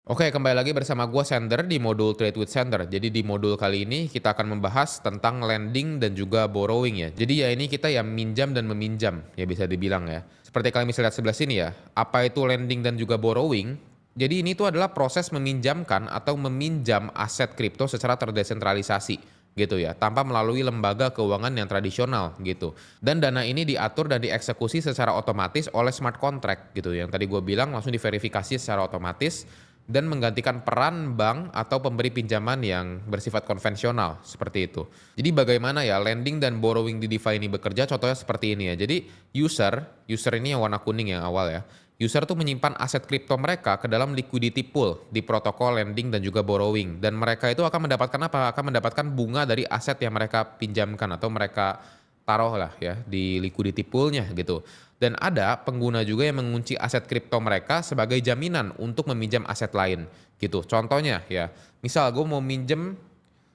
Oke, kembali lagi bersama gua Sender di modul Trade with Sender. Jadi di modul kali ini kita akan membahas tentang lending dan juga borrowing ya. Jadi ya ini kita ya minjam dan meminjam ya bisa dibilang ya. Seperti kalian bisa lihat sebelah sini ya. Apa itu lending dan juga borrowing? Jadi ini tuh adalah proses meminjamkan atau meminjam aset kripto secara terdesentralisasi gitu ya, tanpa melalui lembaga keuangan yang tradisional gitu. Dan dana ini diatur dan dieksekusi secara otomatis oleh smart contract gitu. Yang tadi gue bilang langsung diverifikasi secara otomatis dan menggantikan peran bank atau pemberi pinjaman yang bersifat konvensional seperti itu. Jadi bagaimana ya lending dan borrowing di DeFi ini bekerja? Contohnya seperti ini ya. Jadi user ini yang warna kuning yang awal ya. User tuh menyimpan aset kripto mereka ke dalam liquidity pool di protokol lending dan juga borrowing, dan mereka itu akan mendapatkan apa? Akan mendapatkan bunga dari aset yang mereka pinjamkan atau mereka taruh lah ya di liquidity poolnya gitu. Dan ada pengguna juga yang mengunci aset kripto mereka sebagai jaminan untuk meminjam aset lain gitu. Contohnya ya, misal gue mau minjem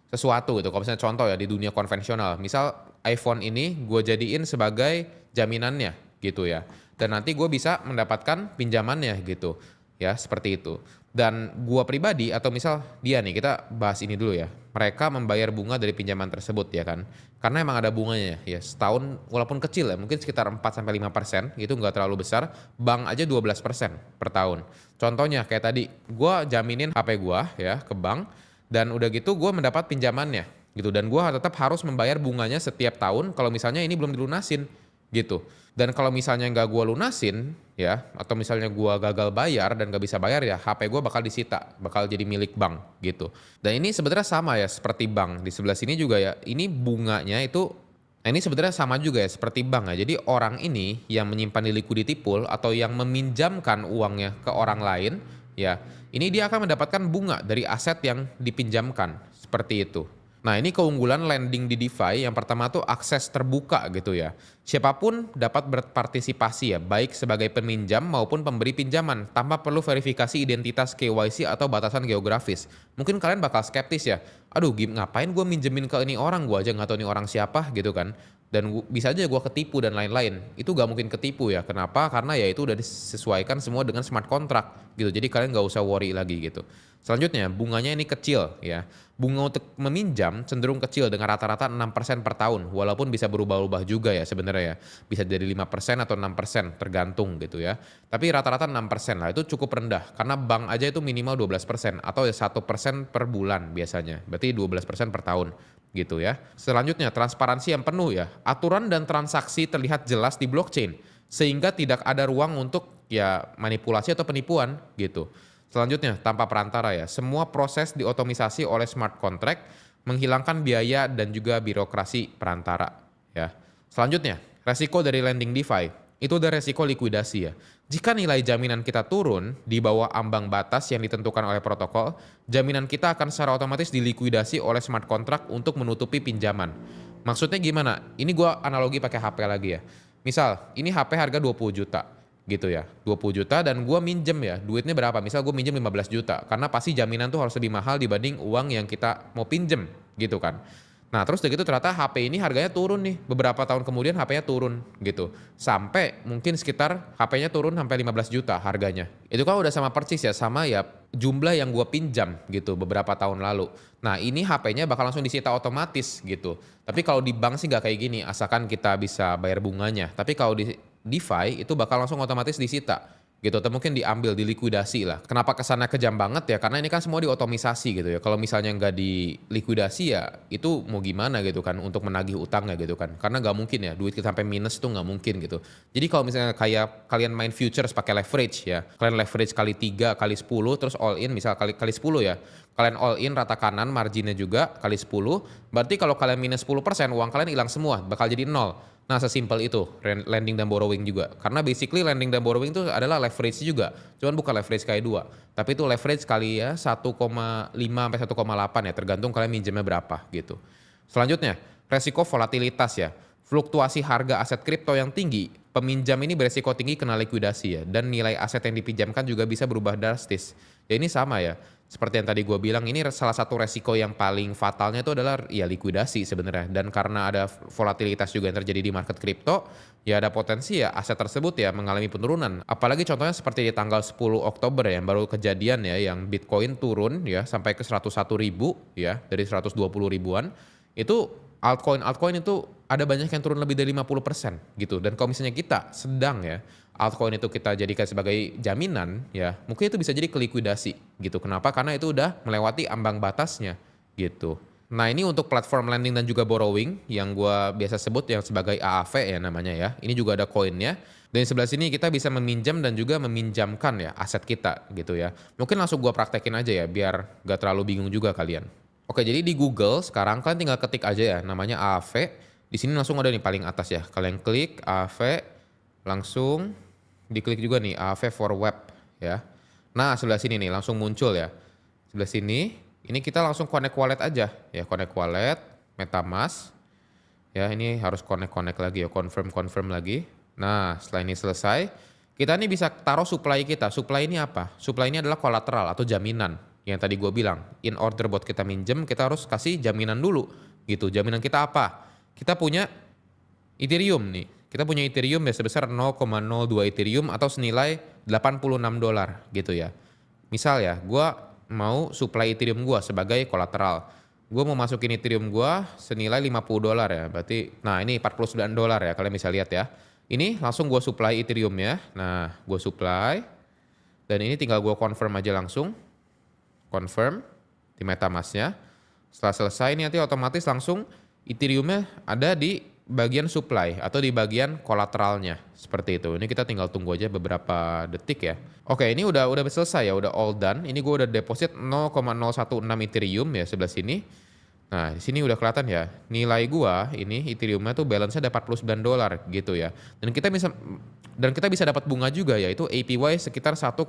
sesuatu gitu. Kalau misalnya contoh ya di dunia konvensional, misal iPhone ini gue jadiin sebagai jaminannya gitu ya. Dan nanti gue bisa mendapatkan pinjamannya gitu. Ya, seperti itu. Dan gua pribadi atau misal dia nih, kita bahas ini dulu ya. Mereka membayar bunga dari pinjaman tersebut ya kan. Karena emang ada bunganya ya. Setahun walaupun kecil ya, mungkin sekitar 4-5%, itu nggak terlalu besar. Bank aja 12% per tahun. Contohnya kayak tadi, gua jaminin HP gua ya ke bank, dan udah gitu gua mendapat pinjamannya gitu, dan gua tetap harus membayar bunganya setiap tahun kalau misalnya ini belum dilunasin gitu. Dan kalau misalnya nggak gua lunasin ya, atau misalnya gua gagal bayar dan nggak bisa bayar ya, HP gua bakal disita, bakal jadi milik bank gitu. Dan ini sebenarnya sama ya seperti bank. Di sebelah sini juga ya, ini bunganya itu, nah ini sebenarnya sama juga ya seperti bank ya. Jadi orang ini yang menyimpan di liquidity pool atau yang meminjamkan uangnya ke orang lain ya, ini dia akan mendapatkan bunga dari aset yang dipinjamkan, seperti itu. Nah, ini keunggulan lending di DeFi. Yang pertama tuh akses terbuka gitu ya. Siapapun dapat berpartisipasi ya, baik sebagai peminjam maupun pemberi pinjaman tanpa perlu verifikasi identitas KYC atau batasan geografis. Mungkin kalian bakal skeptis ya. Aduh, ngapain gue minjemin ke ini orang, gue aja nggak tahu ini orang siapa gitu kan. Dan bisa aja gue ketipu dan lain-lain. Itu gak mungkin ketipu ya. Kenapa? Karena ya itu udah disesuaikan semua dengan smart contract gitu. Jadi kalian gak usah worry lagi gitu. Selanjutnya, bunganya ini kecil ya. Bunga untuk meminjam cenderung kecil dengan rata-rata 6% per tahun, walaupun bisa berubah-ubah juga ya sebenarnya ya. Bisa jadi 5% atau 6% tergantung gitu ya. Tapi rata-rata 6% lah, itu cukup rendah karena bank aja itu minimal 12% atau ya 1% per bulan biasanya. Berarti 12% per tahun gitu ya. Selanjutnya, transparansi yang penuh ya. Aturan dan transaksi terlihat jelas di blockchain sehingga tidak ada ruang untuk ya manipulasi atau penipuan gitu. Selanjutnya, tanpa perantara ya, semua proses diotomisasi oleh smart contract, menghilangkan biaya dan juga birokrasi perantara ya. Selanjutnya, resiko dari lending DeFi, itu ada resiko likuidasi ya. Jika nilai jaminan kita turun di bawah ambang batas yang ditentukan oleh protokol, jaminan kita akan secara otomatis dilikuidasi oleh smart contract untuk menutupi pinjaman. Maksudnya gimana? Ini gua analogi pakai HP lagi ya. Misal, ini HP harga 20 juta gitu ya, 20 juta dan gue minjem ya, duitnya berapa? Misal gue minjem 15 juta, karena pasti jaminan tuh harus lebih mahal dibanding uang yang kita mau pinjem gitu kan. Nah terus udah gitu ternyata HP ini harganya turun nih, beberapa tahun kemudian HP-nya turun gitu. Sampai mungkin sekitar HP-nya turun sampai 15 juta harganya. Itu kan udah sama persis ya, sama ya jumlah yang gue pinjam gitu beberapa tahun lalu. Nah ini HP-nya bakal langsung disita otomatis gitu. Tapi kalau di bank sih nggak kayak gini, asalkan kita bisa bayar bunganya. Tapi kalau di DeFi itu bakal langsung otomatis disita gitu, atau mungkin diambil, dilikuidasi lah. Kenapa kesannya kejam banget ya? Karena ini kan semua diotomisasi gitu ya. Kalau misalnya nggak dilikuidasi ya itu mau gimana gitu kan untuk menagih utangnya gitu kan. Karena nggak mungkin ya, duit kita sampai minus tuh nggak mungkin gitu. Jadi kalau misalnya kayak kalian main futures pakai leverage ya, kalian leverage kali 3 kali 10 terus all in misal kali 10 ya. Kalian all in rata kanan marginnya juga kali 10, berarti kalau kalian minus 10% uang kalian hilang semua, bakal jadi nol. Nah, sesimpel itu lending dan borrowing juga. Karena basically lending dan borrowing itu adalah leverage juga. Cuman bukan leverage kali 2. Tapi itu leverage kali ya 1,5 sampai 1,8 ya, tergantung kalian minjemnya berapa gitu. Selanjutnya, resiko volatilitas ya. Fluktuasi harga aset kripto yang tinggi, peminjam ini beresiko tinggi kena likuidasi ya, dan nilai aset yang dipinjamkan juga bisa berubah drastis. Ya ini sama ya. Seperti yang tadi gue bilang, ini salah satu resiko yang paling fatalnya itu adalah ya likuidasi sebenarnya. Dan karena ada volatilitas juga yang terjadi di market kripto, ya ada potensi ya aset tersebut ya mengalami penurunan. Apalagi contohnya seperti di tanggal 10 Oktober ya, yang baru kejadian ya, yang Bitcoin turun ya sampai ke 101 ribu ya, dari 120 ribuan. Itu altcoin itu ada banyak yang turun lebih dari 50% gitu. Dan kalau misalnya kita sedang ya, altcoin itu kita jadikan sebagai jaminan ya, mungkin itu bisa jadi kelikuidasi gitu. Kenapa? Karena itu udah melewati ambang batasnya gitu. Nah, ini untuk platform lending dan juga borrowing yang gua biasa sebut yang sebagai AAV ya namanya ya. Ini juga ada koinnya. Dan di sebelah sini kita bisa meminjam dan juga meminjamkan ya aset kita gitu ya. Mungkin langsung gua praktekin aja ya biar gak terlalu bingung juga kalian. Oke, jadi di Google sekarang kalian tinggal ketik aja ya namanya AAV. Di sini langsung ada nih paling atas ya. Kalian klik AAV, langsung diklik juga nih AAV for web ya. Nah, sebelah sini nih langsung muncul ya. Sebelah sini ini kita langsung connect wallet aja ya, connect wallet, MetaMask. Ya, ini harus connect lagi ya, confirm lagi. Nah, setelah ini selesai, kita nih bisa taruh supply kita. Supply ini apa? Supply ini adalah kolateral atau jaminan. Yang tadi gue bilang, in order buat kita minjem, kita harus kasih jaminan dulu gitu. Jaminan kita apa? Kita punya Ethereum nih. Kita punya Ethereum ya sebesar 0,02 Ethereum atau senilai $86 gitu ya. Misal ya, gue mau supply Ethereum gue sebagai kolateral. Gue mau masukin Ethereum gue senilai $50 ya. Berarti, nah ini $49 ya, kalian bisa lihat ya. Ini langsung gue supply Ethereum ya. Nah, gue supply. Dan ini tinggal gue confirm aja langsung. Confirm di MetaMask-nya. Setelah selesai ini nanti otomatis langsung Ethereum-nya ada di bagian supply atau di bagian kolateralnya seperti itu. Ini kita tinggal tunggu aja beberapa detik ya. Oke, ini udah selesai ya, udah all done. Ini gue udah deposit 0,016 Ethereum ya sebelah sini. Nah, di sini udah kelihatan ya. Nilai gua ini Ethereum-nya tuh balance-nya ada $49 gitu ya. Dan kita bisa dapat bunga juga ya, itu APY sekitar 1,12%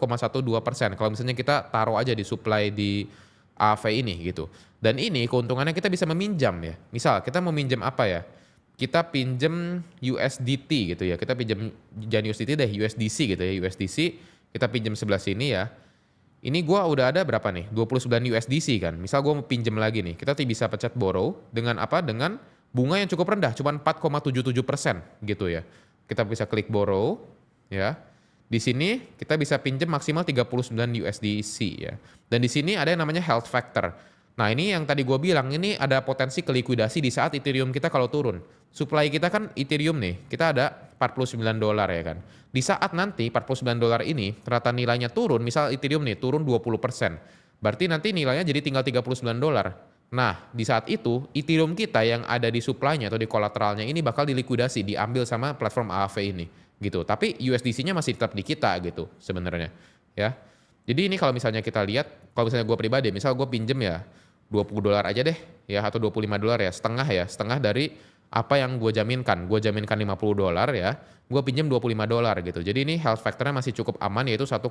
kalau misalnya kita taruh aja di supply di AV ini gitu. Dan ini keuntungannya kita bisa meminjam ya. Misal kita mau minjam apa ya? Kita pinjem USDT gitu ya. Kita pinjam jangan USDT deh, USDC gitu ya. USDC kita pinjam sebelah sini ya. Ini gua udah ada berapa nih? 29 USDC kan. Misal gua mau pinjam lagi nih. Kita bisa pencet borrow dengan apa? Dengan bunga yang cukup rendah, cuma 4,77% gitu ya. Kita bisa klik borrow ya. Di sini kita bisa pinjam maksimal 39 USDC ya. Dan di sini ada yang namanya health factor. Nah, ini yang tadi gue bilang, ini ada potensi kelikuidasi di saat Ethereum kita kalau turun. Supply kita kan Ethereum nih, kita ada $49 ya kan. Di saat nanti $49 ini ternyata nilainya turun, misal Ethereum nih turun 20%. Berarti nanti nilainya jadi tinggal $39. Nah, di saat itu Ethereum kita yang ada di supply-nya atau di kolateralnya ini bakal dilikuidasi, diambil sama platform AAV ini gitu. Tapi USDC-nya masih tetap di kita gitu sebenarnya ya. Jadi ini kalau misalnya kita lihat, kalau misalnya gue pribadi, misal gue pinjem ya $20 aja deh ya atau $25 ya, setengah dari apa yang gue jaminkan. Gue jaminkan $50 ya, gue pinjem $25 gitu. Jadi ini health factor-nya masih cukup aman yaitu 1,64.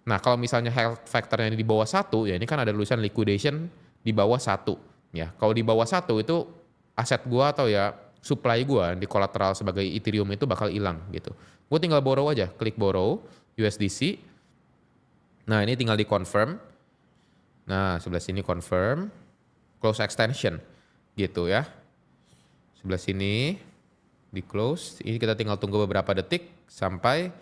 Nah, kalau misalnya health factor-nya di bawah 1 ya, ini kan ada tulisan liquidation di bawah 1 ya. Kalau di bawah 1 itu aset gue atau ya supply gue di kolateral sebagai Ethereum itu bakal hilang gitu. Gue tinggal borrow aja, klik borrow USDC. Nah, ini tinggal di confirm. Nah, sebelah sini confirm, close extension gitu ya. Sebelah sini di close, ini kita tinggal tunggu beberapa detik sampai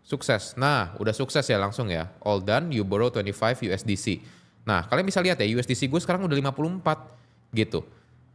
sukses. Nah, udah sukses ya langsung ya. All done, you borrow 25 USDC. Nah, kalian bisa lihat ya USDC gue sekarang udah 54 gitu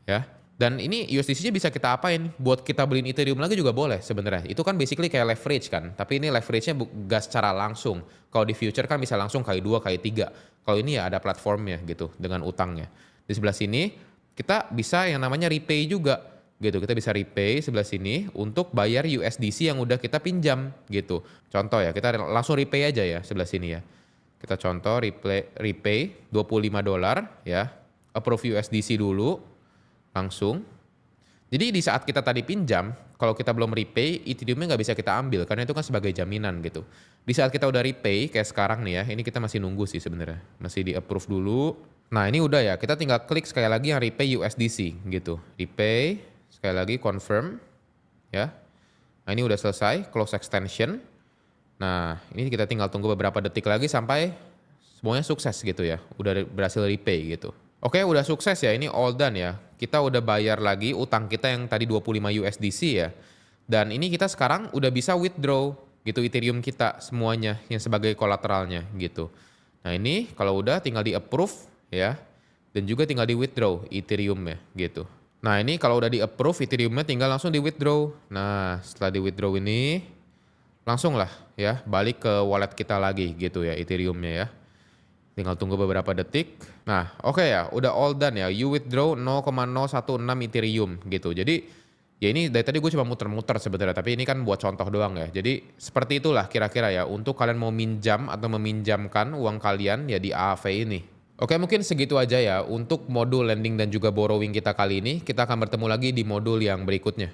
ya. Dan ini USDC-nya bisa kita apain? Buat kita beliin Ethereum lagi juga boleh sebenarnya. Itu kan basically kayak leverage kan. Tapi ini leverage-nya gak secara langsung. Kalau di future kan bisa langsung kali 2, kali 3. Kalau ini ya ada platformnya gitu dengan utangnya. Di sebelah sini kita bisa yang namanya repay juga gitu. Kita bisa repay sebelah sini untuk bayar USDC yang udah kita pinjam gitu. Contoh ya, kita langsung repay aja ya sebelah sini ya. Kita contoh repay $25 ya. Approve USDC dulu. Langsung. Jadi di saat kita tadi pinjam, kalau kita belum repay, Ethereum-nya nggak bisa kita ambil karena itu kan sebagai jaminan gitu. Di saat kita udah repay, kayak sekarang nih ya, ini kita masih nunggu sih sebenarnya. Masih di approve dulu. Nah, ini udah ya, kita tinggal klik sekali lagi yang repay USDC gitu. Repay, sekali lagi confirm ya. Nah, ini udah selesai, close extension. Nah, ini kita tinggal tunggu beberapa detik lagi sampai semuanya sukses gitu ya, udah berhasil repay gitu. Oke, udah sukses ya, ini all done ya. Kita udah bayar lagi utang kita yang tadi 25 USDC ya. Dan ini kita sekarang udah bisa withdraw gitu Ethereum kita semuanya yang sebagai kolateralnya gitu. Nah ini kalau udah tinggal di approve ya. Dan juga tinggal di withdraw Ethereum-nya gitu. Nah ini kalau udah di approve Ethereum-nya tinggal langsung di withdraw. Nah setelah di withdraw ini langsung lah ya balik ke wallet kita lagi gitu ya Ethereum-nya ya. Tinggal tunggu beberapa detik. Nah, oke ya, udah all done ya. You withdraw 0,016 Ethereum gitu. Jadi, ya ini dari tadi gue cuma muter-muter sebenarnya, tapi ini kan buat contoh doang ya. Jadi, seperti itulah kira-kira ya untuk kalian mau minjam atau meminjamkan uang kalian ya di AAV ini. Oke, mungkin segitu aja ya untuk modul lending dan juga borrowing kita kali ini. Kita akan bertemu lagi di modul yang berikutnya.